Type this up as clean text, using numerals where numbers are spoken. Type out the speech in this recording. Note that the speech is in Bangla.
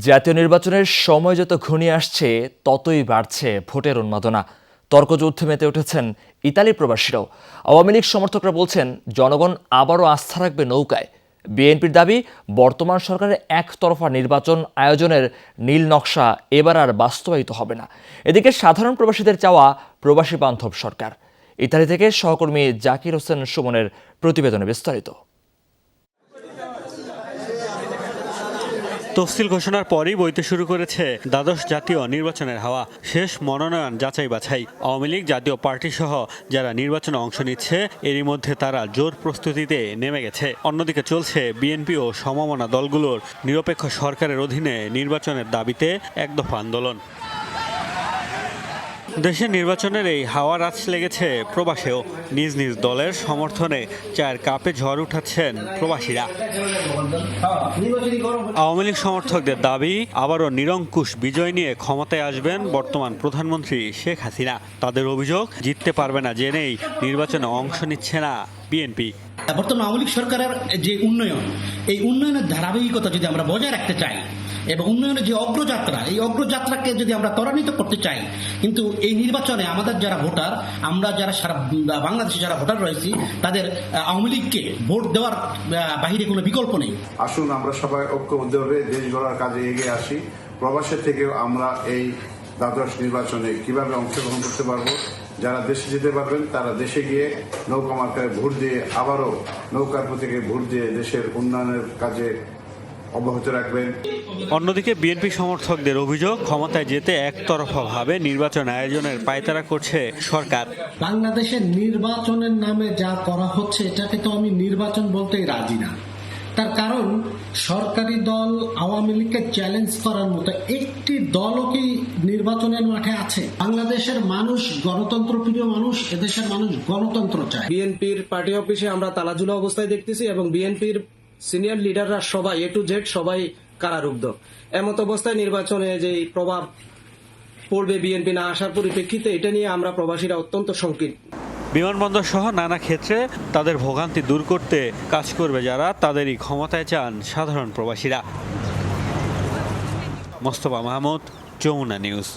জাতীয় নির্বাচনের সময় যত ঘনিয়ে আসছে ততই বাড়ছে ভোটের উন্মাদনা। তর্কযুদ্ধে মেতে উঠেছেন ইতালি প্রবাসীরাও। আওয়ামী লীগ সমর্থকরা বলছেন জনগণ আবারও আস্থা রাখবে নৌকায়। বিএনপির দাবি বর্তমান সরকারের একতরফা নির্বাচন আয়োজনের নীল নকশা এবার আর বাস্তবায়িত হবে না। এদিকে সাধারণ প্রবাসীদের চাওয়া প্রবাসী বান্ধব সরকার। ইতালি থেকে সহকর্মী জাকির হোসেন সুমনের প্রতিবেদনে বিস্তারিত। তফসিল ঘোষণার পরই বইতে শুরু করেছে দ্বাদশ জাতীয় নির্বাচনের হাওয়া। শেষ মনোনয়ন যাচাই বাছাই। আওয়ামী লীগ জাতীয় পার্টি সহ যারা নির্বাচনে অংশ নিচ্ছে এরই মধ্যে তারা জোর প্রস্তুতিতে নেমে গেছে। অন্যদিকে চলছে বিএনপি ও সমমনা দলগুলোর নিরপেক্ষ সরকারের অধীনে নির্বাচনের দাবিতে একদফা আন্দোলন। দেশের নির্বাচনের এই হাওয়ার আঁচ লেগেছে প্রবাসেও। নিজ নিজ দলের সমর্থনে চায়ের কাপে ঝড় উঠাচ্ছেন প্রবাসীরা। আওয়ামী লীগ সমর্থকদের দাবি আবারও নিরঙ্কুশ বিজয় নিয়ে ক্ষমতায় আসবেন বর্তমান প্রধানমন্ত্রী শেখ হাসিনা। তাদের অভিযোগ জিততে পারবে না জেনেই নির্বাচনে অংশ নিচ্ছে না বিএনপি। বর্তমান আওয়ামী লীগ সরকারের যে উন্নয়ন, এই উন্নয়নের ধারাবাহিকতা যদি আমরা বজায় রাখতে চাই এবং উন্নয়নের যে অগ্রযাত্রা, এই অগ্রযাত্রাকে যদি আমরা ত্বরান্বিত করতে চাই, কিন্তু এই নির্বাচনে আমাদের যারা ভোটার, আমরা যারা সারা বাংলাদেশে যারা ভোটার রয়েছি, তাদের আওয়ামী লীগকে ভোট দেওয়ার বাহিরে কোনো বিকল্প নেই। আসুন আমরা সবাই ঐক্যবদ্ধভাবে দেশ গড়ার কাজে এগিয়ে আসি। প্রবাসের থেকেও আমরা এই দ্বাদশ নির্বাচনে কিভাবে অংশগ্রহণ করতে পারবো, যারা দেশে যেতে পারবেন তারা দেশে গিয়ে নৌকা মার্কায় ভোট দিয়ে আবারও নৌকার প্রতীকে ভোট দিয়ে দেশের উন্নয়নের কাজে অব্যাহত রাখবেন। অন্যদিকে বিএনপি সমর্থকদের অভিযোগ ক্ষমতায় যেতে একতরফাভাবে নির্বাচন আয়োজনের পায়তারা করছে সরকার। বাংলাদেশের নির্বাচনের নামে যা করা হচ্ছে এটাকে তো আমি নির্বাচন বলতেই রাজি না। তার কারণ সরকারি দল আওয়ামী লীগকে চ্যালেঞ্জ করার মতো একটি দলও কি নির্বাচনের মাঠে আছে? বাংলাদেশের মানুষ গণতন্ত্রপ্রিয় মানুষ, এদেশের মানুষ গণতন্ত্র চায়। বিএনপির পার্টি অফিসে আমরা তালাঝুলা অবস্থায় দেখতেছি এবং বিএনপির সিনিয়র লিডাররা সবাই A to Z সবাই কারারুদ্ধ। এমত অবস্থায় নির্বাচনে যে প্রভাব পড়বে বিএনপি না আসার পরিপ্রেক্ষিতে, এটা নিয়ে আমরা প্রবাসীরা অত্যন্ত শঙ্কিত। বিমানবন্দর সহ নানা ক্ষেত্রে তাদের ভোগান্তি দূর করতে কাজ করবে যারা, তাদেরই ক্ষমতায় চান সাধারণ প্রবাসীরা। মোস্তফা মাহমুদ, যমুনা নিউজ।